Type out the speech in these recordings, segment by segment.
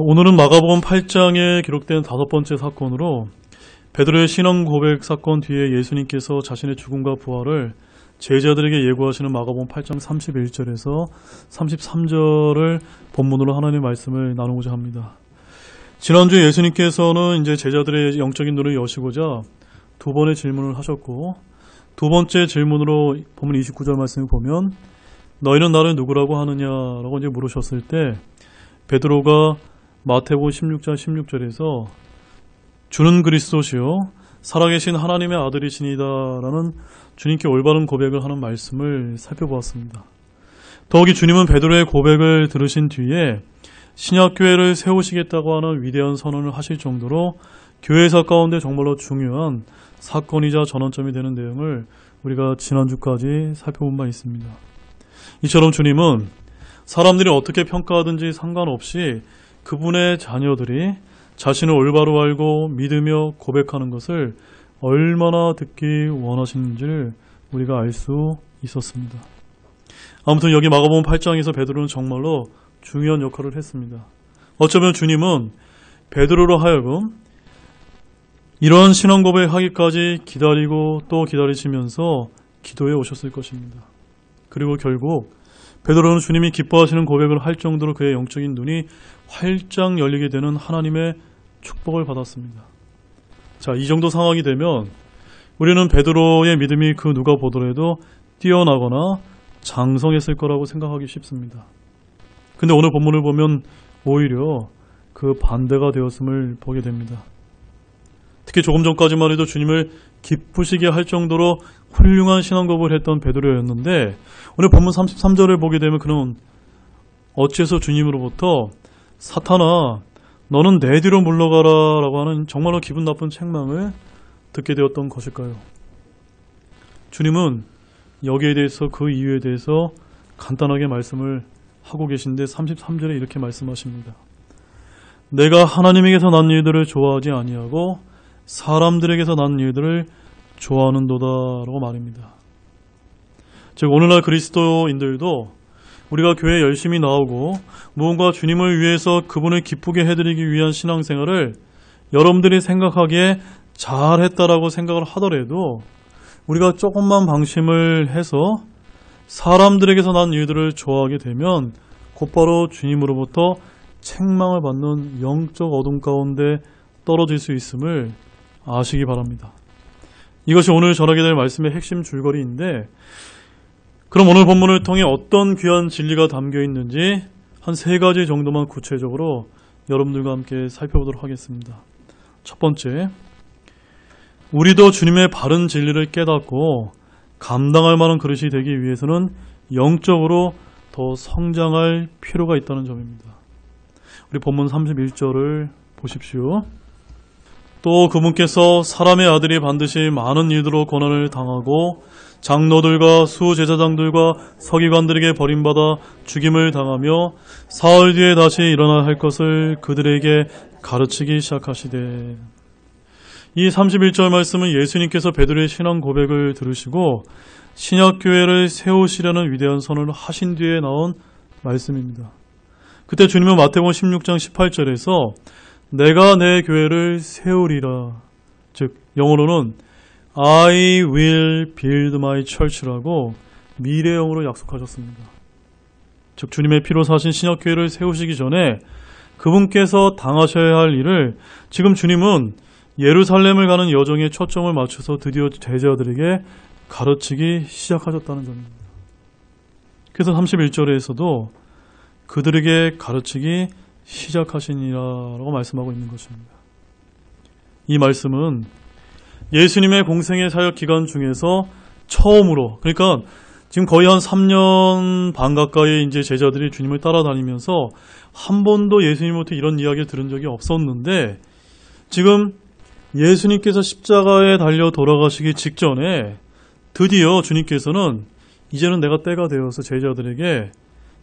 오늘은 마가복음 8장에 기록된 5번째 사건으로 베드로의 신앙 고백 사건 뒤에 예수님께서 자신의 죽음과 부활을 제자들에게 예고하시는 마가복음 8장 31절에서 33절을 본문으로 하나님의 말씀을 나누고자 합니다. 지난주에 예수님께서는 이제 제자들의 영적인 눈을 여시고자 두 번의 질문을 하셨고, 두 번째 질문으로 본문 29절 말씀을 보면 너희는 나를 누구라고 하느냐라고 이제 물으셨을 때 베드로가 마태복음 16장 16절에서 주는 그리스도시요 살아계신 하나님의 아들이시니다라는 주님께 올바른 고백을 하는 말씀을 살펴보았습니다. 더욱이 주님은 베드로의 고백을 들으신 뒤에 신약교회를 세우시겠다고 하는 위대한 선언을 하실 정도로 교회사 가운데 정말로 중요한 사건이자 전환점이 되는 내용을 우리가 지난주까지 살펴본 바 있습니다. 이처럼 주님은 사람들이 어떻게 평가하든지 상관없이 그분의 자녀들이 자신을 올바로 알고 믿으며 고백하는 것을 얼마나 듣기 원하시는지를 우리가 알 수 있었습니다. 아무튼 여기 마가복음 8장에서 베드로는 정말로 중요한 역할을 했습니다. 어쩌면 주님은 베드로로 하여금 이러한 신앙 고백하기까지 기다리고 또 기다리시면서 기도해 오셨을 것입니다. 그리고 결국 베드로는 주님이 기뻐하시는 고백을 할 정도로 그의 영적인 눈이 활짝 열리게 되는 하나님의 축복을 받았습니다. 자, 이 정도 상황이 되면 우리는 베드로의 믿음이 그 누가 보더라도 뛰어나거나 장성했을 거라고 생각하기 쉽습니다. 근데 오늘 본문을 보면 오히려 그 반대가 되었음을 보게 됩니다. 특히 조금 전까지만 해도 주님을 기쁘시게 할 정도로 훌륭한 신앙고백을 했던 베드로였는데 오늘 본문 33절을 보게 되면 그는 어째서 주님으로부터 사탄아 너는 내 뒤로 물러가라 라고 하는 정말로 기분 나쁜 책망을 듣게 되었던 것일까요? 주님은 여기에 대해서 그 이유에 대해서 간단하게 말씀을 하고 계신데 33절에 이렇게 말씀하십니다. 내가 하나님에게서 난 일들을 좋아하지 아니하고 사람들에게서 난 일들을 좋아하는도다 라고 말입니다. 즉 오늘날 그리스도인들도 우리가 교회에 열심히 나오고 무언가 주님을 위해서 그분을 기쁘게 해드리기 위한 신앙생활을 여러분들이 생각하기에 잘했다라고 생각을 하더라도 우리가 조금만 방심을 해서 사람들에게서 난 일들을 좋아하게 되면 곧바로 주님으로부터 책망을 받는 영적 어둠 가운데 떨어질 수 있음을 아시기 바랍니다. 이것이 오늘 전하게 될 말씀의 핵심 줄거리인데 그럼 오늘 본문을 통해 어떤 귀한 진리가 담겨 있는지 한 3가지 정도만 구체적으로 여러분들과 함께 살펴보도록 하겠습니다. 첫 번째, 우리도 주님의 바른 진리를 깨닫고 감당할 만한 그릇이 되기 위해서는 영적으로 더 성장할 필요가 있다는 점입니다. 우리 본문 31절을 보십시오. 또 그분께서 사람의 아들이 반드시 많은 일들로 고난을 당하고 장로들과 수제사장들과 서기관들에게 버림받아 죽임을 당하며 사흘 뒤에 다시 일어나야 할 것을 그들에게 가르치기 시작하시되. 이 31절 말씀은 예수님께서 베드로의 신앙 고백을 들으시고 신약교회를 세우시려는 위대한 선언을 하신 뒤에 나온 말씀입니다. 그때 주님은 마태복음 16장 18절에서 내가 내 교회를 세우리라, 즉 영어로는 I will build my church라고 미래형으로 약속하셨습니다. 즉 주님의 피로 사신 신약교회를 세우시기 전에 그분께서 당하셔야 할 일을 지금 주님은 예루살렘을 가는 여정에 초점을 맞춰서 드디어 제자들에게 가르치기 시작하셨다는 점입니다. 그래서 31절에서도 그들에게 가르치기 시작하시니라라고 말씀하고 있는 것입니다. 이 말씀은 예수님의 공생의 사역 기간 중에서 처음으로, 그러니까 지금 거의 한 3년 반 가까이 이제 제자들이 주님을 따라다니면서 한 번도 예수님부터 이런 이야기를 들은 적이 없었는데 지금 예수님께서 십자가에 달려 돌아가시기 직전에 드디어 주님께서는 이제는 내가 때가 되어서 제자들에게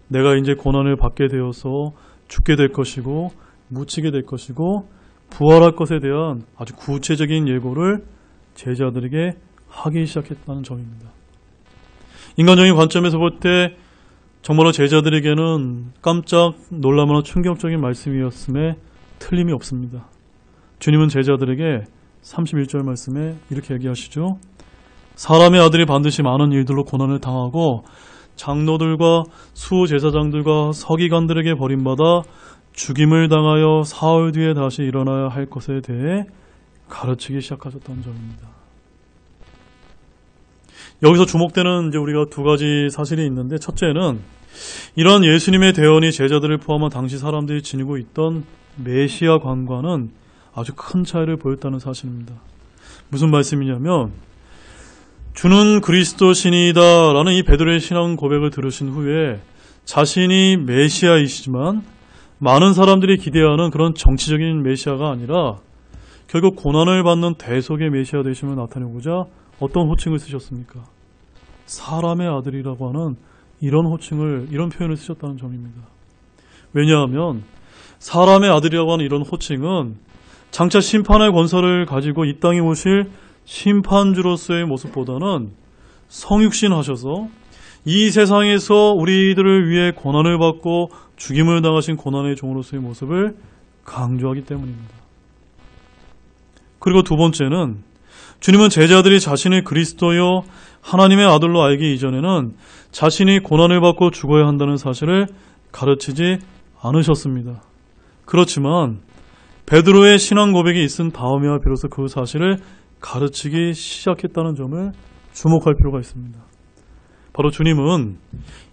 내가 이제 고난을 받게 되어서 죽게 될 것이고 묻히게 될 것이고 부활할 것에 대한 아주 구체적인 예고를 제자들에게 하기 시작했다는 점입니다. 인간적인 관점에서 볼 때 정말로 제자들에게는 깜짝 놀라거나 충격적인 말씀이었음에 틀림이 없습니다. 주님은 제자들에게 31절 말씀에 이렇게 얘기하시죠. 사람의 아들이 반드시 많은 일들로 고난을 당하고 장로들과 수제사장들과 서기관들에게 버림받아 죽임을 당하여 사흘 뒤에 다시 일어나야 할 것에 대해 가르치기 시작하셨다는 점입니다. 여기서 주목되는 이제 우리가 두 가지 사실이 있는데, 첫째는 이러한 예수님의 대언이 제자들을 포함한 당시 사람들이 지니고 있던 메시아 관과는 아주 큰 차이를 보였다는 사실입니다. 무슨 말씀이냐면, 주는 그리스도신이다 라는 이 베드로의 신앙 고백을 들으신 후에 자신이 메시아이시지만 많은 사람들이 기대하는 그런 정치적인 메시아가 아니라 결국 고난을 받는 대속의 메시아 되심을 나타내고자 어떤 호칭을 쓰셨습니까? 사람의 아들이라고 하는 이런 표현을 쓰셨다는 점입니다. 왜냐하면 사람의 아들이라고 하는 이런 호칭은 장차 심판의 권세를 가지고 이 땅에 오실 심판주로서의 모습보다는 성육신 하셔서 이 세상에서 우리들을 위해 고난을 받고 죽임을 당하신 고난의 종으로서의 모습을 강조하기 때문입니다. 그리고 두 번째는 주님은 제자들이 자신을 그리스도요 하나님의 아들로 알기 이전에는 자신이 고난을 받고 죽어야 한다는 사실을 가르치지 않으셨습니다. 그렇지만 베드로의 신앙 고백이 있은 다음에야 비로소 그 사실을 가르치기 시작했다는 점을 주목할 필요가 있습니다. 바로 주님은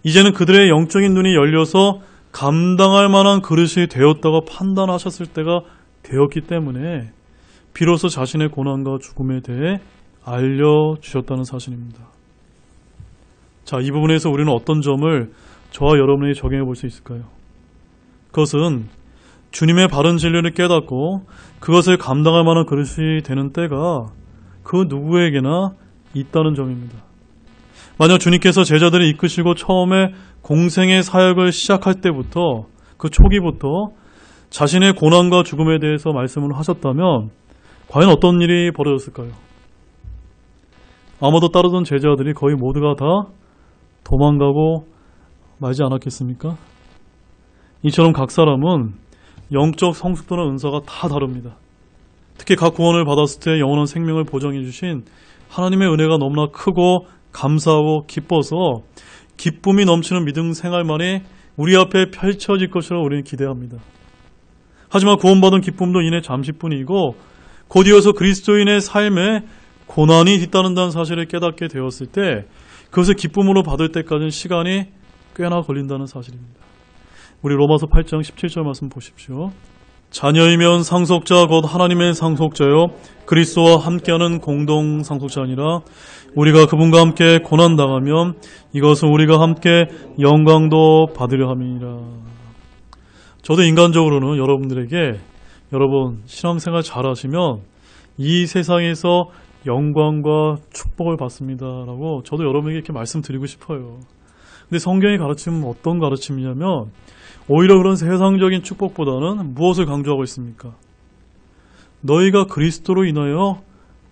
이제는 그들의 영적인 눈이 열려서 감당할 만한 그릇이 되었다고 판단하셨을 때가 되었기 때문에 비로소 자신의 고난과 죽음에 대해 알려주셨다는 사실입니다. 자, 이 부분에서 우리는 어떤 점을 저와 여러분이 적용해 볼 수 있을까요? 그것은 주님의 바른 진리를 깨닫고 그것을 감당할 만한 그릇이 되는 때가 그 누구에게나 있다는 점입니다. 만약 주님께서 제자들을 이끄시고 처음에 공생의 사역을 시작할 때부터, 그 초기부터 자신의 고난과 죽음에 대해서 말씀을 하셨다면 과연 어떤 일이 벌어졌을까요? 아마도 따르던 제자들이 거의 모두가 다 도망가고 말지 않았겠습니까? 이처럼 각 사람은 영적 성숙도나 은사가 다 다릅니다. 특히 각 구원을 받았을 때 영원한 생명을 보장해 주신 하나님의 은혜가 너무나 크고 감사하고 기뻐서 기쁨이 넘치는 믿음 생활만이 우리 앞에 펼쳐질 것이라고 우리는 기대합니다. 하지만 구원받은 기쁨도 이내 잠시뿐이고 곧 이어서 그리스도인의 삶에 고난이 뒤따른다는 사실을 깨닫게 되었을 때 그것을 기쁨으로 받을 때까지는 시간이 꽤나 걸린다는 사실입니다. 우리 로마서 8장 17절 말씀 보십시오. 자녀이면 상속자 곧 하나님의 상속자요 그리스도와 함께하는 공동 상속자니라. 우리가 그분과 함께 고난당하면 이것은 우리가 함께 영광도 받으려 함이니라. 저도 인간적으로는 여러분들에게 여러분 신앙생활 잘하시면 이 세상에서 영광과 축복을 받습니다라고 저도 여러분에게 이렇게 말씀드리고 싶어요. 근데 성경이 가르치면 어떤 가르침이냐면 오히려 그런 세상적인 축복보다는 무엇을 강조하고 있습니까? 너희가 그리스도로 인하여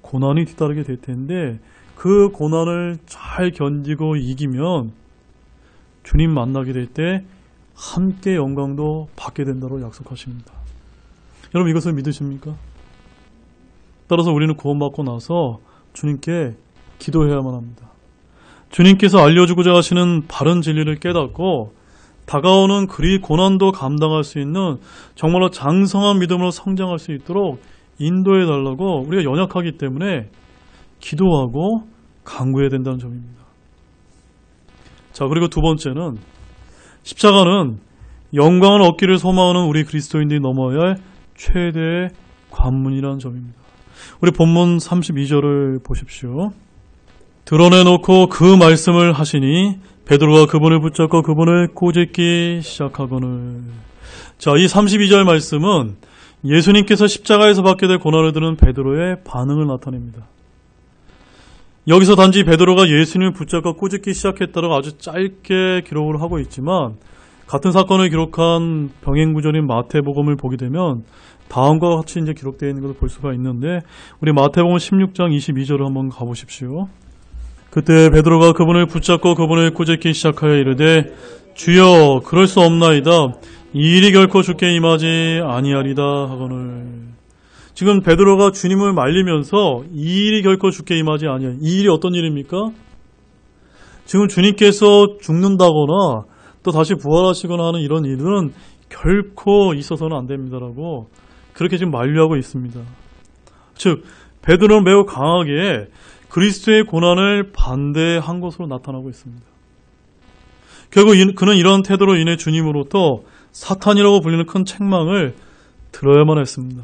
고난이 뒤따르게 될 텐데 그 고난을 잘 견디고 이기면 주님 만나게 될 때 함께 영광도 받게 된다고 약속하십니다. 여러분 이것을 믿으십니까? 따라서 우리는 구원받고 나서 주님께 기도해야만 합니다. 주님께서 알려주고자 하시는 바른 진리를 깨닫고 다가오는 그리 고난도 감당할 수 있는 정말로 장성한 믿음으로 성장할 수 있도록 인도해 달라고 우리가 연약하기 때문에 기도하고 간구해야 된다는 점입니다. 자, 그리고 두 번째는 십자가는 영광을 얻기를 소망하는 우리 그리스도인들이 넘어야 할 최대의 관문이라는 점입니다. 우리 본문 32절을 보십시오. 드러내놓고 그 말씀을 하시니 베드로가 그분을 붙잡고 그분을 꼬집기 시작하거늘. 자, 이 32절 말씀은 예수님께서 십자가에서 받게 될 고난을 들은 베드로의 반응을 나타냅니다. 여기서 단지 베드로가 예수님을 붙잡고 꼬집기 시작했다고 아주 짧게 기록을 하고 있지만 같은 사건을 기록한 병행구절인 마태복음을 보게 되면 다음과 같이 이제 기록되어 있는 것을 볼 수가 있는데 우리 마태복음 16장 22절을 한번 가보십시오. 그때 베드로가 그분을 붙잡고 그분을 꼬집기 시작하여 이르되 주여 그럴 수 없나이다. 이 일이 결코 주께 임하지 아니하리다 하거늘. 지금 베드로가 주님을 말리면서 이 일이 결코 주께 임하지 아니하리. 이 일이 어떤 일입니까? 지금 주님께서 죽는다거나 또 다시 부활하시거나 하는 이런 일은 결코 있어서는 안 됩니다라고 그렇게 지금 만류하고 있습니다. 즉 베드로는 매우 강하게 그리스도의 고난을 반대한 것으로 나타나고 있습니다. 결국 그는 이런 태도로 인해 주님으로부터 사탄이라고 불리는 큰 책망을 들어야만 했습니다.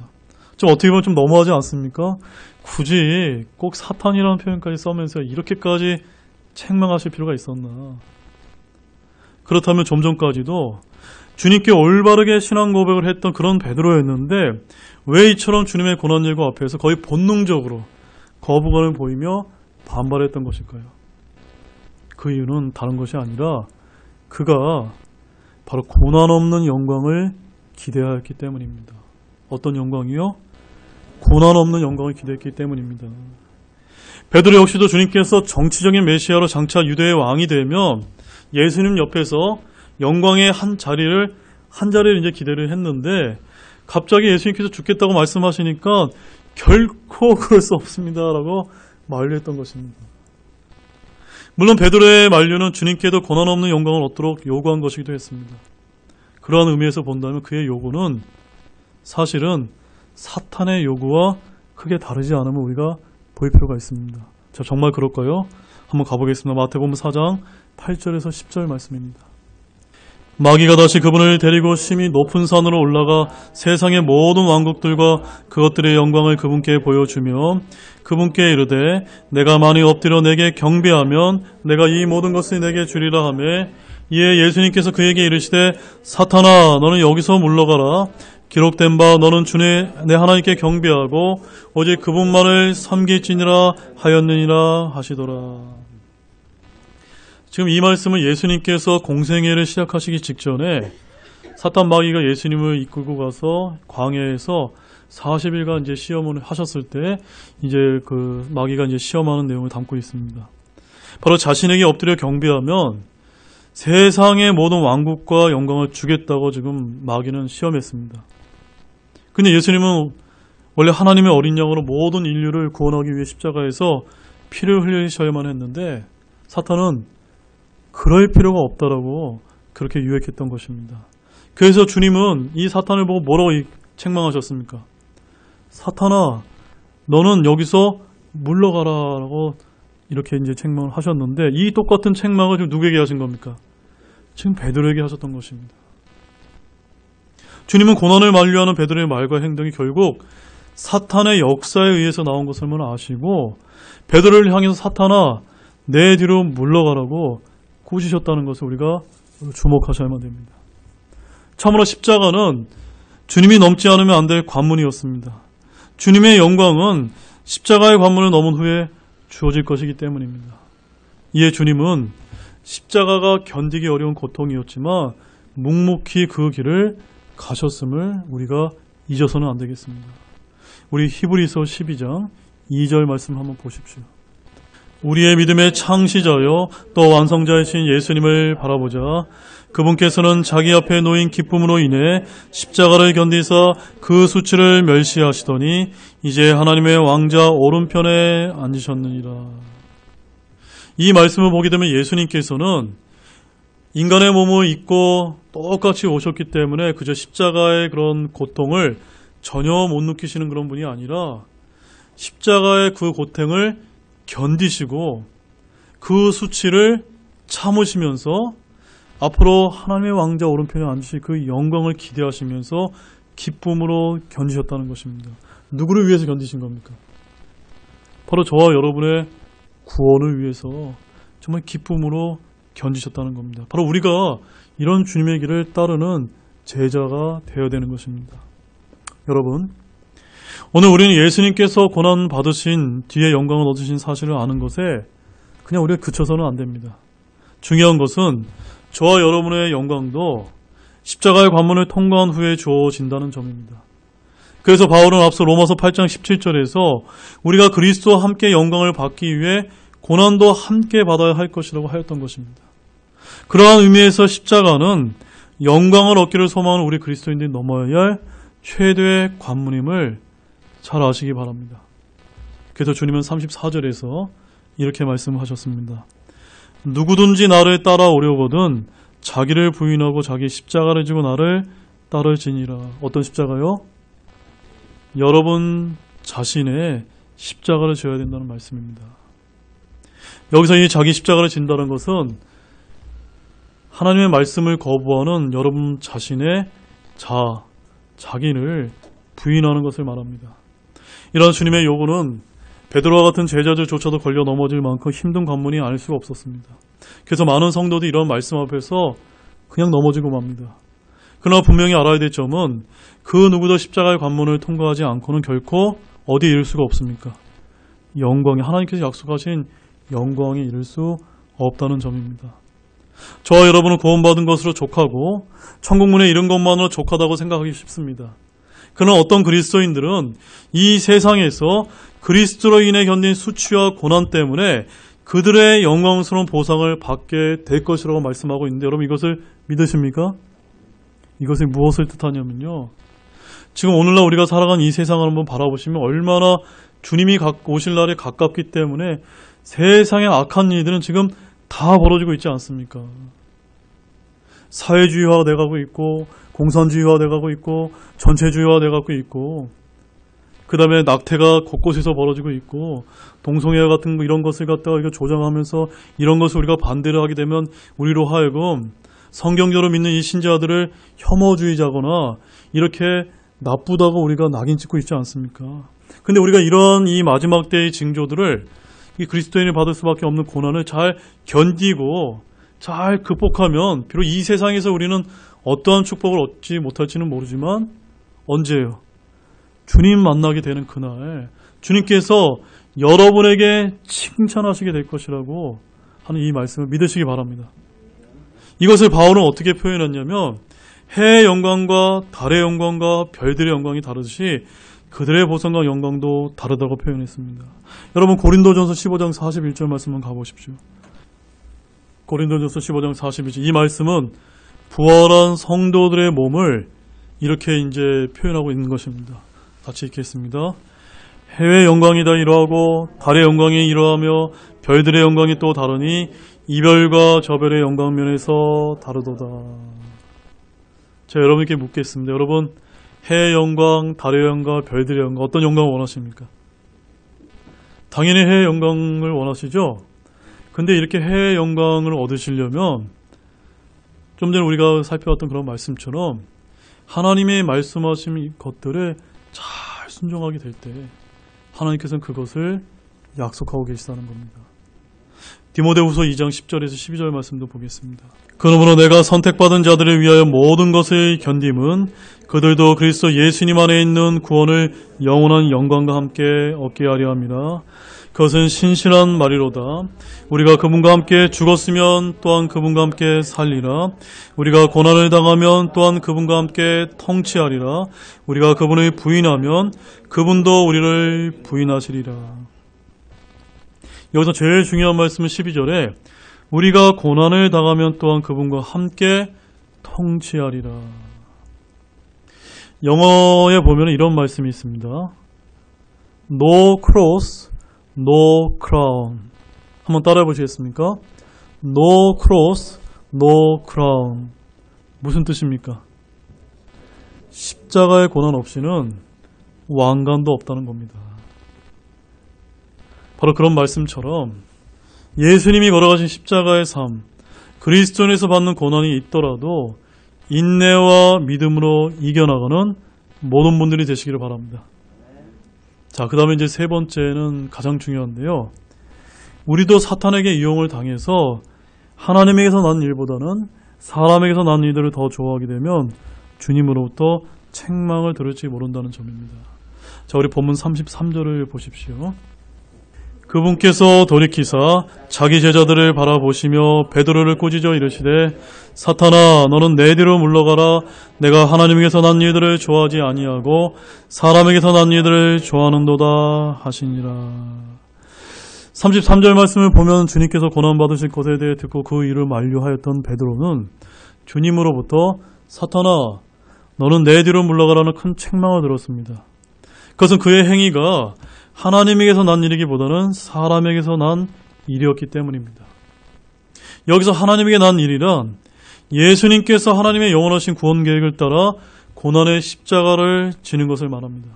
좀 어떻게 보면 좀 너무하지 않습니까? 굳이 꼭 사탄이라는 표현까지 써면서 이렇게까지 책망하실 필요가 있었나? 그렇다면 좀 전까지도 주님께 올바르게 신앙 고백을 했던 그런 베드로였는데 왜 이처럼 주님의 고난일과 앞에서 거의 본능적으로 거부감을 보이며 반발했던 것일까요? 그 이유는 다른 것이 아니라 그가 바로 고난 없는 영광을 기대하였기 때문입니다. 어떤 영광이요? 고난 없는 영광을 기대했기 때문입니다. 베드로 역시도 주님께서 정치적인 메시아로 장차 유대의 왕이 되면 예수님 옆에서 영광의 한 자리를 이제 기대를 했는데 갑자기 예수님께서 죽겠다고 말씀하시니까 결코 그럴 수 없습니다라고 만류했던 것입니다. 물론 베드로의 만류는 주님께도 고난 없는 영광을 얻도록 요구한 것이기도 했습니다. 그러한 의미에서 본다면 그의 요구는 사실은 사탄의 요구와 크게 다르지 않음을 우리가 볼 필요가 있습니다. 자, 정말 그럴까요? 한번 가보겠습니다. 마태복음 4장 8절에서 10절 말씀입니다. 마귀가 다시 그분을 데리고 심히 높은 산으로 올라가 세상의 모든 왕국들과 그것들의 영광을 그분께 보여주며 그분께 이르되 내가 많이 엎드려 내게 경배하면 내가 이 모든 것을 내게 주리라 하며 이에 예수님께서 그에게 이르시되 사탄아 너는 여기서 물러가라. 기록된 바 너는 주내 내 하나님께 경배하고 오직 그분만을 섬길지니라 하였느니라 하시더라. 지금 이 말씀은 예수님께서 공생애를 시작하시기 직전에 사탄 마귀가 예수님을 이끌고 가서 광야에서 40일간 이제 시험을 하셨을 때 이제 그 마귀가 이제 시험하는 내용을 담고 있습니다. 바로 자신에게 엎드려 경배하면 세상의 모든 왕국과 영광을 주겠다고 지금 마귀는 시험했습니다. 근데 예수님은 원래 하나님의 어린 양으로 모든 인류를 구원하기 위해 십자가에서 피를 흘리셔야만 했는데 사탄은 그럴 필요가 없다라고 그렇게 유혹했던 것입니다. 그래서 주님은 이 사탄을 보고 뭐라고 책망하셨습니까? 사탄아, 너는 여기서 물러가라라고 이렇게 이제 책망을 하셨는데 이 똑같은 책망을 지금 누구에게 하신 겁니까? 지금 베드로에게 하셨던 것입니다. 주님은 고난을 만류하는 베드로의 말과 행동이 결국 사탄의 역사에 의해서 나온 것을 아시고 베드로를 향해서 사탄아, 내 뒤로 물러가라고 꾸짖으셨다는 것을 우리가 주목하셔야만 됩니다. 참으로 십자가는 주님이 넘지 않으면 안 될 관문이었습니다. 주님의 영광은 십자가의 관문을 넘은 후에 주어질 것이기 때문입니다. 이에 주님은 십자가가 견디기 어려운 고통이었지만 묵묵히 그 길을 가셨음을 우리가 잊어서는 안 되겠습니다. 우리 히브리서 12장 2절 말씀 한번 보십시오. 우리의 믿음의 창시자여 또 완성자이신 예수님을 바라보자. 그분께서는 자기 앞에 놓인 기쁨으로 인해 십자가를 견디사 그 수치를 멸시하시더니 이제 하나님의 왕자 오른편에 앉으셨느니라. 이 말씀을 보게 되면 예수님께서는 인간의 몸을 입고 똑같이 오셨기 때문에 그저 십자가의 그런 고통을 전혀 못 느끼시는 그런 분이 아니라 십자가의 그 고통을 견디시고 그 수치를 참으시면서 앞으로 하나님의 왕자 오른편에 앉으실 그 영광을 기대하시면서 기쁨으로 견디셨다는 것입니다. 누구를 위해서 견디신 겁니까? 바로 저와 여러분의 구원을 위해서 정말 기쁨으로 견디셨다는 겁니다. 바로 우리가 이런 주님의 길을 따르는 제자가 되어야 되는 것입니다. 여러분, 오늘 우리는 예수님께서 고난 받으신 뒤에 영광을 얻으신 사실을 아는 것에 그냥 우리가 그쳐서는 안 됩니다. 중요한 것은 저와 여러분의 영광도 십자가의 관문을 통과한 후에 주어진다는 점입니다. 그래서 바울은 앞서 로마서 8장 17절에서 우리가 그리스도와 함께 영광을 받기 위해 고난도 함께 받아야 할 것이라고 하였던 것입니다. 그러한 의미에서 십자가는 영광을 얻기를 소망하는 우리 그리스도인들이 넘어야 할 최대의 관문임을 잘 아시기 바랍니다. 그래서 주님은 34절에서 이렇게 말씀하셨습니다. 누구든지 나를 따라오려거든 자기를 부인하고 자기 십자가를 지고 나를 따를지니라. 어떤 십자가요? 여러분 자신의 십자가를 져야 된다는 말씀입니다. 여기서 이 자기 십자가를 진다는 것은 하나님의 말씀을 거부하는 여러분 자신의 자기를 부인하는 것을 말합니다. 이러한 주님의 요구는 베드로와 같은 제자들조차도 걸려 넘어질 만큼 힘든 관문이 아닐 수가 없었습니다. 그래서 많은 성도들이 이런 말씀 앞에서 그냥 넘어지고 맙니다. 그러나 분명히 알아야 될 점은 그 누구도 십자가의 관문을 통과하지 않고는 결코 어디에 이를 수가 없습니까? 영광에, 하나님께서 약속하신 영광에 이를 수 없다는 점입니다. 저와 여러분은 구원받은 것으로 족하고 천국문에 이른 것만으로 족하다고 생각하기 쉽습니다. 그러나 어떤 그리스도인들은 이 세상에서 그리스도로 인해 견딘 수치와 고난 때문에 그들의 영광스러운 보상을 받게 될 것이라고 말씀하고 있는데 여러분 이것을 믿으십니까? 이것이 무엇을 뜻하냐면요. 지금 오늘날 우리가 살아가는 이 세상을 한번 바라보시면 얼마나 주님이 오실 날에 가깝기 때문에 세상의 악한 일들은 지금 다 벌어지고 있지 않습니까? 사회주의화가 돼가고 있고 공산주의화가 돼가고 있고 전체주의화가 돼가고 있고 그 다음에 낙태가 곳곳에서 벌어지고 있고 동성애 같은 거 이런 것을 갖다가 우리가 조장하면서 이런 것을 우리가 반대를 하게 되면 우리로 하여금 성경적으로 믿는 이 신자들을 혐오주의자거나 이렇게 나쁘다고 우리가 낙인 찍고 있지 않습니까? 근데 우리가 이런 이 마지막 때의 징조들을 이 그리스도인이 받을 수밖에 없는 고난을 잘 견디고 잘 극복하면 비록 이 세상에서 우리는 어떠한 축복을 얻지 못할지는 모르지만 언제예요? 주님 만나게 되는 그날 주님께서 여러분에게 칭찬하시게 될 것이라고 하는 이 말씀을 믿으시기 바랍니다. 이것을 바울은 어떻게 표현했냐면 해의 영광과 달의 영광과 별들의 영광이 다르듯이 그들의 보상과 영광도 다르다고 표현했습니다. 여러분 고린도전서 15장 41절 말씀만 가보십시오. 고린도전서 15장 41절 이 말씀은 부활한 성도들의 몸을 이렇게 이제 표현하고 있는 것입니다. 같이 읽겠습니다. 해의 영광이 다 이러하고 달의 영광이 이러하며 별들의 영광이 또 다르니 이별과 저별의 영광 면에서 다르도다. 제가 여러분께 묻겠습니다. 여러분 해의 영광, 달의 영광, 별들의 영광 어떤 영광을 원하십니까? 당연히 해의 영광을 원하시죠? 근데 이렇게 해의 영광을 얻으시려면 좀 전에 우리가 살펴봤던 그런 말씀처럼 하나님의 말씀하신 것들에 잘 순종하게 될 때 하나님께서는 그것을 약속하고 계시다는 겁니다. 디모데후서 2장 10절에서 12절 말씀도 보겠습니다. 그러므로 내가 선택받은 자들을 위하여 모든 것을 견딤은 그들도 그리스도 예수님 안에 있는 구원을 영원한 영광과 함께 얻게 하려 합니다. 그것은 신실한 말이로다. 우리가 그분과 함께 죽었으면 또한 그분과 함께 살리라. 우리가 고난을 당하면 또한 그분과 함께 통치하리라. 우리가 그분을 부인하면 그분도 우리를 부인하시리라. 여기서 제일 중요한 말씀은 12절에 우리가 고난을 당하면 또한 그분과 함께 통치하리라. 영어에 보면 이런 말씀이 있습니다. No cross, no crown. 한번 따라해 보시겠습니까? No cross, no crown. 무슨 뜻입니까? 십자가의 고난 없이는 왕관도 없다는 겁니다. 바로 그런 말씀처럼 예수님이 걸어가신 십자가의 삶, 그리스도 안에서 받는 고난이 있더라도 인내와 믿음으로 이겨나가는 모든 분들이 되시기를 바랍니다. 자, 그 다음에 이제 세 번째는 가장 중요한데요. 우리도 사탄에게 이용을 당해서 하나님에게서 난 일보다는 사람에게서 난 일들을 더 좋아하게 되면 주님으로부터 책망을 들을지 모른다는 점입니다. 자, 우리 본문 33절을 보십시오. 그분께서 돌이키사 자기 제자들을 바라보시며 베드로를 꾸짖어 이르시되 사탄아 너는 내 뒤로 물러가라. 내가 하나님에게서 난 일들을 좋아하지 아니하고 사람에게서 난 일들을 좋아하는도다 하시니라. 33절 말씀을 보면 주님께서 고난받으실 것에 대해 듣고 그 일을 만류하였던 베드로는 주님으로부터 사탄아 너는 내 뒤로 물러가라는 큰 책망을 들었습니다. 그것은 그의 행위가 하나님에게서 난 일이기보다는 사람에게서 난 일이었기 때문입니다. 여기서 하나님에게 난 일이란 예수님께서 하나님의 영원하신 구원 계획을 따라 고난의 십자가를 지는 것을 말합니다.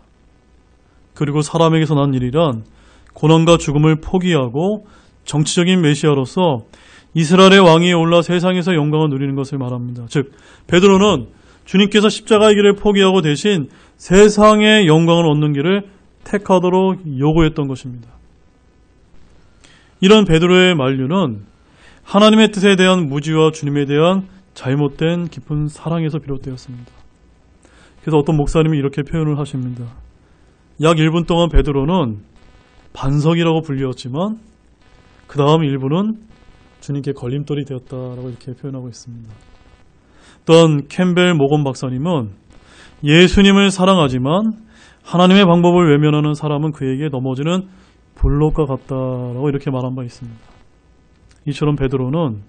그리고 사람에게서 난 일이란 고난과 죽음을 포기하고 정치적인 메시아로서 이스라엘의 왕위에 올라 세상에서 영광을 누리는 것을 말합니다. 즉 베드로는 주님께서 십자가의 길을 포기하고 대신 세상의 영광을 얻는 길을 택하도록 요구했던 것입니다. 이런 베드로의 만류는 하나님의 뜻에 대한 무지와 주님에 대한 잘못된 깊은 사랑에서 비롯되었습니다. 그래서 어떤 목사님이 이렇게 표현을 하십니다. 약 1분 동안 베드로는 반석이라고 불리었지만 그 다음 1분은 주님께 걸림돌이 되었다라고 이렇게 표현하고 있습니다. 또한 캠벨 모건 박사님은 예수님을 사랑하지만 하나님의 방법을 외면하는 사람은 그에게 넘어지는 블록과 같다라고 이렇게 말한 바 있습니다. 이처럼 베드로는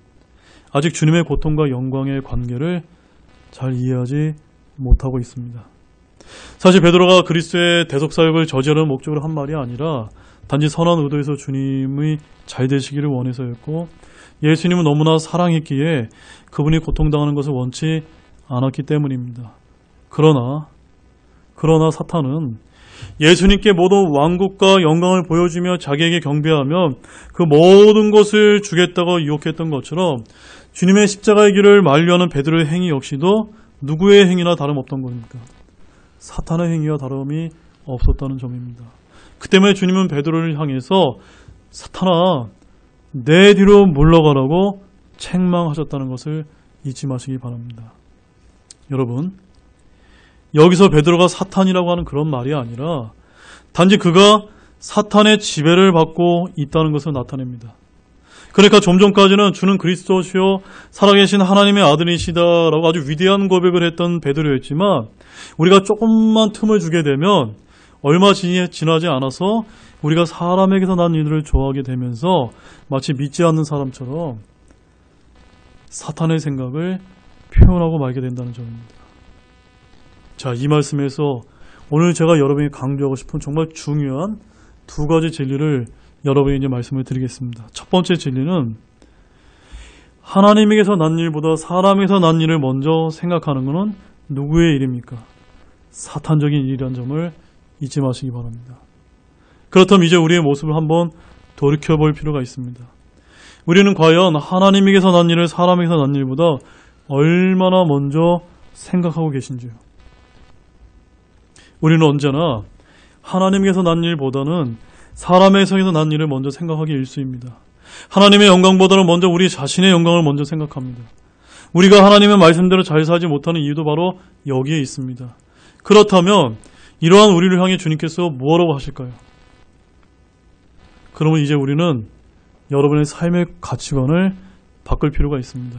아직 주님의 고통과 영광의 관계를 잘 이해하지 못하고 있습니다. 사실 베드로가 그리스도의 대속사역을 저지하는 목적으로 한 말이 아니라 단지 선한 의도에서 주님이 잘 되시기를 원해서였고 예수님은 너무나 사랑했기에 그분이 고통당하는 것을 원치 않았기 때문입니다. 그러나 사탄은 예수님께 모든 왕국과 영광을 보여주며 자기에게 경배하며 그 모든 것을 주겠다고 유혹했던 것처럼 주님의 십자가의 길을 만류하는 베드로의 행위 역시도 누구의 행위나 다름없던 것입니까? 사탄의 행위와 다름이 없었다는 점입니다. 그 때문에 주님은 베드로를 향해서 사탄아 내 뒤로 물러가라고 책망하셨다는 것을 잊지 마시기 바랍니다. 여러분 여기서 베드로가 사탄이라고 하는 그런 말이 아니라 단지 그가 사탄의 지배를 받고 있다는 것을 나타냅니다. 그러니까 좀 전까지는 주는 그리스도시요 살아계신 하나님의 아들이시다라고 아주 위대한 고백을 했던 베드로였지만 우리가 조금만 틈을 주게 되면 얼마 지나지 않아서 우리가 사람에게서 난 일들을 좋아하게 되면서 마치 믿지 않는 사람처럼 사탄의 생각을 표현하고 말게 된다는 점입니다. 자, 이 말씀에서 오늘 제가 여러분에게 강조하고 싶은 정말 중요한 두 가지 진리를 여러분에게 말씀을 드리겠습니다. 첫 번째 진리는 하나님에게서 난 일보다 사람에게서 난 일을 먼저 생각하는 것은 누구의 일입니까? 사탄적인 일이라는 점을 잊지 마시기 바랍니다. 그렇다면 이제 우리의 모습을 한번 돌이켜볼 필요가 있습니다. 우리는 과연 하나님에게서 난 일을 사람에게서 난 일보다 얼마나 먼저 생각하고 계신지요? 우리는 언제나 하나님에게서 난 일보다는 사람에게서 난 일을 먼저 생각하기 일쑤입니다. 하나님의 영광보다는 먼저 우리 자신의 영광을 먼저 생각합니다. 우리가 하나님의 말씀대로 잘 살지 못하는 이유도 바로 여기에 있습니다. 그렇다면 이러한 우리를 향해 주님께서 무엇라고 하실까요? 그러면 이제 우리는 여러분의 삶의 가치관을 바꿀 필요가 있습니다.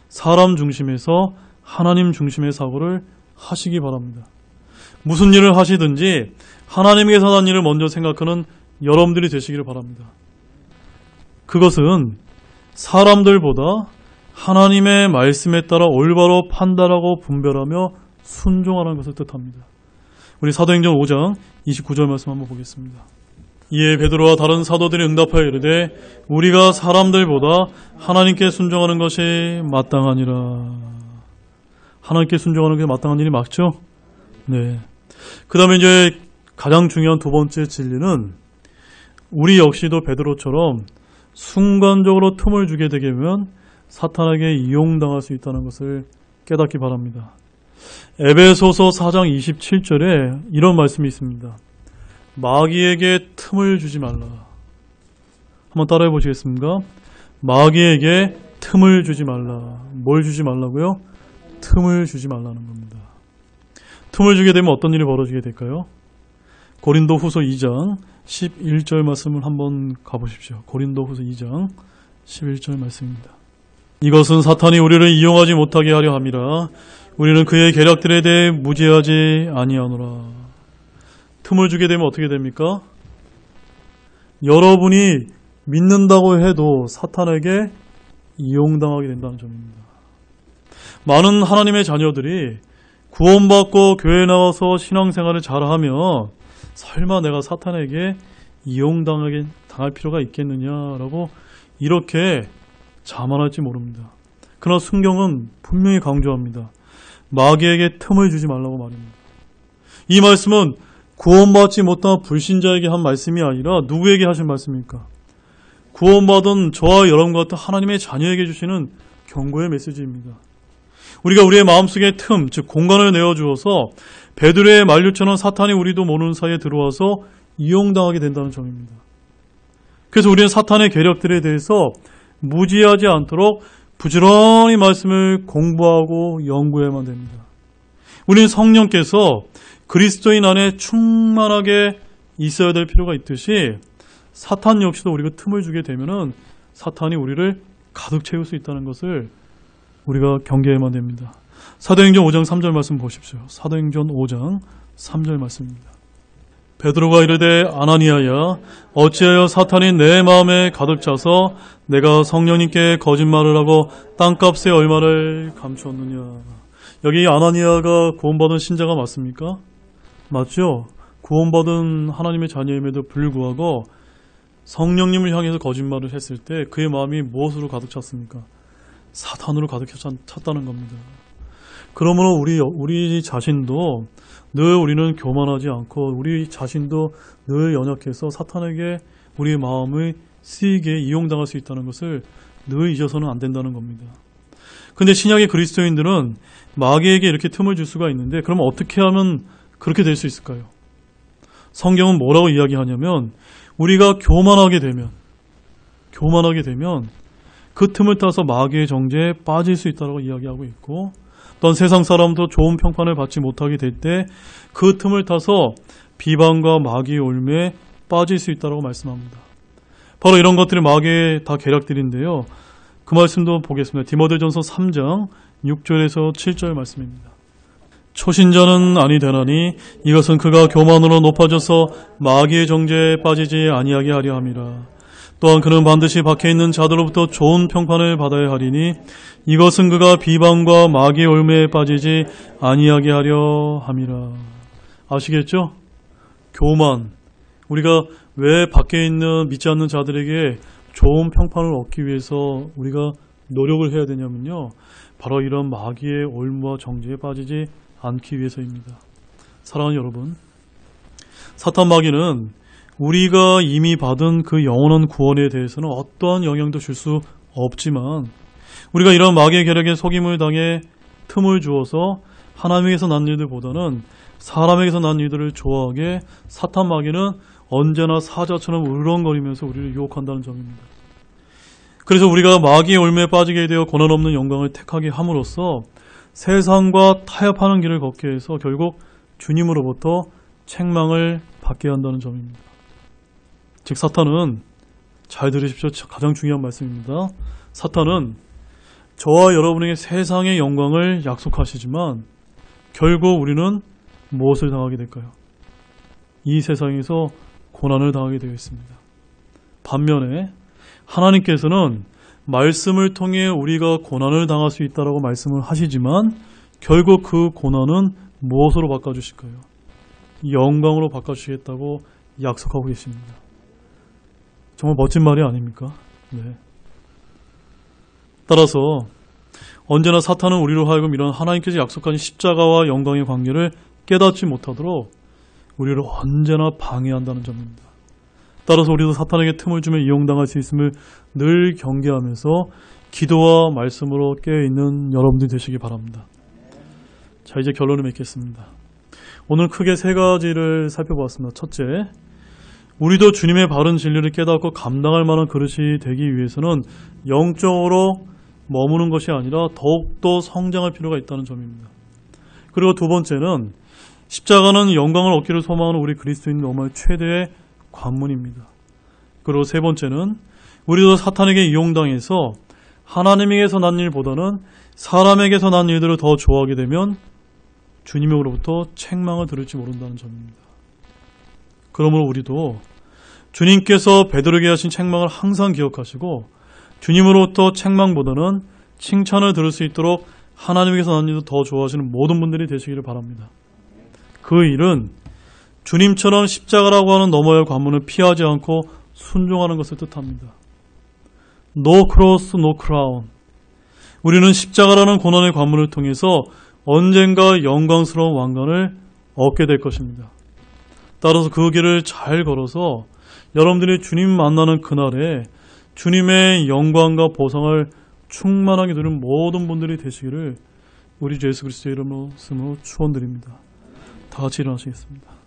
사람 중심에서 하나님 중심의 사고를 하시기 바랍니다. 무슨 일을 하시든지 하나님에게서 난 일을 먼저 생각하는 여러분들이 되시기를 바랍니다. 그것은 사람들보다 하나님의 말씀에 따라 올바로 판단하고 분별하며 순종하는 것을 뜻합니다. 우리 사도행전 5장 29절 말씀 한번 보겠습니다. 이에 베드로와 다른 사도들이 응답하여 이르되 우리가 사람들보다 하나님께 순종하는 것이 마땅하니라. 하나님께 순종하는 게 마땅한 일이 맞죠? 네. 그 다음에 이제 가장 중요한 두 번째 진리는 우리 역시도 베드로처럼 순간적으로 틈을 주게 되면 사탄에게 이용당할 수 있다는 것을 깨닫기 바랍니다. 에베소서 4장 27절에 이런 말씀이 있습니다. 마귀에게 틈을 주지 말라. 한번 따라해 보시겠습니까? 마귀에게 틈을 주지 말라. 뭘 주지 말라고요? 틈을 주지 말라는 겁니다. 틈을 주게 되면 어떤 일이 벌어지게 될까요? 고린도 후서 2장 11절 말씀을 한번 가보십시오. 고린도 후서 2장 11절 말씀입니다. 이것은 사탄이 우리를 이용하지 못하게 하려 함이라. 우리는 그의 계략들에 대해 무지하지 아니하노라. 틈을 주게 되면 어떻게 됩니까? 여러분이 믿는다고 해도 사탄에게 이용당하게 된다는 점입니다. 많은 하나님의 자녀들이 구원받고 교회에 나와서 신앙생활을 잘하면 설마 내가 사탄에게 당할 필요가 있겠느냐라고 이렇게 자만할지 모릅니다. 그러나 성경은 분명히 강조합니다. 마귀에게 틈을 주지 말라고 말입니다. 이 말씀은 구원받지 못한 불신자에게 한 말씀이 아니라 누구에게 하신 말씀입니까? 구원받은 저와 여러분과 같은 하나님의 자녀에게 주시는 경고의 메시지입니다. 우리가 우리의 마음속에 틈, 즉 공간을 내어주어서 베드로의 만류처럼 사탄이 우리도 모르는 사이에 들어와서 이용당하게 된다는 점입니다. 그래서 우리는 사탄의 계략들에 대해서 무지하지 않도록 부지런히 말씀을 공부하고 연구해야만 됩니다. 우리는 성령께서 그리스도인 안에 충만하게 있어야 될 필요가 있듯이 사탄 역시도 우리가 틈을 주게 되면은 사탄이 우리를 가득 채울 수 있다는 것을 우리가 경계해야만 됩니다. 사도행전 5장 3절 말씀 보십시오. 사도행전 5장 3절 말씀입니다. 베드로가 이르되 아나니아야 어찌하여 사탄이 내 마음에 가득 차서 내가 성령님께 거짓말을 하고 땅값의 얼마를 감추었느냐. 여기 아나니아가 구원받은 신자가 맞습니까? 맞죠? 구원받은 하나님의 자녀임에도 불구하고 성령님을 향해서 거짓말을 했을 때 그의 마음이 무엇으로 가득 찼습니까? 사탄으로 가득 찼다는 겁니다. 그러므로 우리 자신도 늘 우리는 교만하지 않고 우리 자신도 늘 연약해서 사탄에게 우리의 마음을 쓰이게 이용당할 수 있다는 것을 늘 잊어서는 안 된다는 겁니다. 근데 신약의 그리스도인들은 마귀에게 이렇게 틈을 줄 수가 있는데 그럼 어떻게 하면 그렇게 될 수 있을까요? 성경은 뭐라고 이야기하냐면 우리가 교만하게 되면 그 틈을 타서 마귀의 정죄에 빠질 수 있다고 이야기하고 있고 또한 세상 사람도 좋은 평판을 받지 못하게 될 때 그 틈을 타서 비방과 마귀의 올매에 빠질 수 있다고 말씀합니다. 바로 이런 것들이 마귀의 다 계략들인데요. 그 말씀도 보겠습니다. 디모데전서 3장 6절에서 7절 말씀입니다. 초신자는 아니 되나니 이것은 그가 교만으로 높아져서 마귀의 정죄에 빠지지 아니하게 하려 함이라. 또한 그는 반드시 박해 있는 자들로부터 좋은 평판을 받아야 하리니 이것은 그가 비방과 마귀의 올매에 빠지지 아니하게 하려 함이라. 아시겠죠? 교만. 우리가 왜 밖에 있는 믿지 않는 자들에게 좋은 평판을 얻기 위해서 우리가 노력을 해야 되냐면요. 바로 이런 마귀의 올무와 정죄에 빠지지 않기 위해서입니다. 사랑하는 여러분, 사탄 마귀는 우리가 이미 받은 그 영원한 구원에 대해서는 어떠한 영향도 줄 수 없지만 우리가 이런 마귀의 계략에 속임을 당해 틈을 주어서 하나님에게서 난 일들보다는 사람에게서 난 일들을 좋아하게 사탄 마귀는 언제나 사자처럼 울렁거리면서 우리를 유혹한다는 점입니다. 그래서 우리가 마귀의 올매에 빠지게 되어 고난 없는 영광을 택하게 함으로써 세상과 타협하는 길을 걷게 해서 결국 주님으로부터 책망을 받게 한다는 점입니다. 즉 사탄은, 잘 들으십시오. 가장 중요한 말씀입니다. 사탄은 저와 여러분에게 세상의 영광을 약속하시지만 결국 우리는 무엇을 당하게 될까요? 이 세상에서 고난을 당하게 되어 있습니다. 반면에 하나님께서는 말씀을 통해 우리가 고난을 당할 수 있다라고 말씀을 하시지만 결국 그 고난은 무엇으로 바꿔주실까요? 영광으로 바꿔주시겠다고 약속하고 계십니다. 정말 멋진 말이 아닙니까? 네. 따라서 언제나 사탄은 우리로 하여금 이런 하나님께서 약속하신 십자가와 영광의 관계를 깨닫지 못하도록 우리를 언제나 방해한다는 점입니다. 따라서 우리도 사탄에게 틈을 주면 이용당할 수 있음을 늘 경계하면서 기도와 말씀으로 깨어있는 여러분들이 되시기 바랍니다. 자, 이제 결론을 맺겠습니다. 오늘 크게 세 가지를 살펴보았습니다. 첫째, 우리도 주님의 바른 진리를 깨닫고 감당할 만한 그릇이 되기 위해서는 영적으로 머무는 것이 아니라 더욱더 성장할 필요가 있다는 점입니다. 그리고 두 번째는 십자가는 영광을 얻기를 소망하는 우리 그리스도인 로마의 최대의 관문입니다. 그리고 세 번째는 우리도 사탄에게 이용당해서 하나님에게서 난 일보다는 사람에게서 난 일들을 더 좋아하게 되면 주님으로부터 책망을 들을지 모른다는 점입니다. 그러므로 우리도 주님께서 베드로에게 하신 책망을 항상 기억하시고 주님으로부터 책망보다는 칭찬을 들을 수 있도록 하나님께서 난 일도 더 좋아하시는 모든 분들이 되시기를 바랍니다. 그 일은 주님처럼 십자가라고 하는 너머의 관문을 피하지 않고 순종하는 것을 뜻합니다. No cross, no crown. 우리는 십자가라는 고난의 관문을 통해서 언젠가 영광스러운 왕관을 얻게 될 것입니다. 따라서 그 길을 잘 걸어서 여러분들이 주님 만나는 그날에 주님의 영광과 보상을 충만하게 누리는 모든 분들이 되시기를 우리 주 예수 그리스도의 이름으로 축원드립니다. 다 같이 일어나시겠습니다.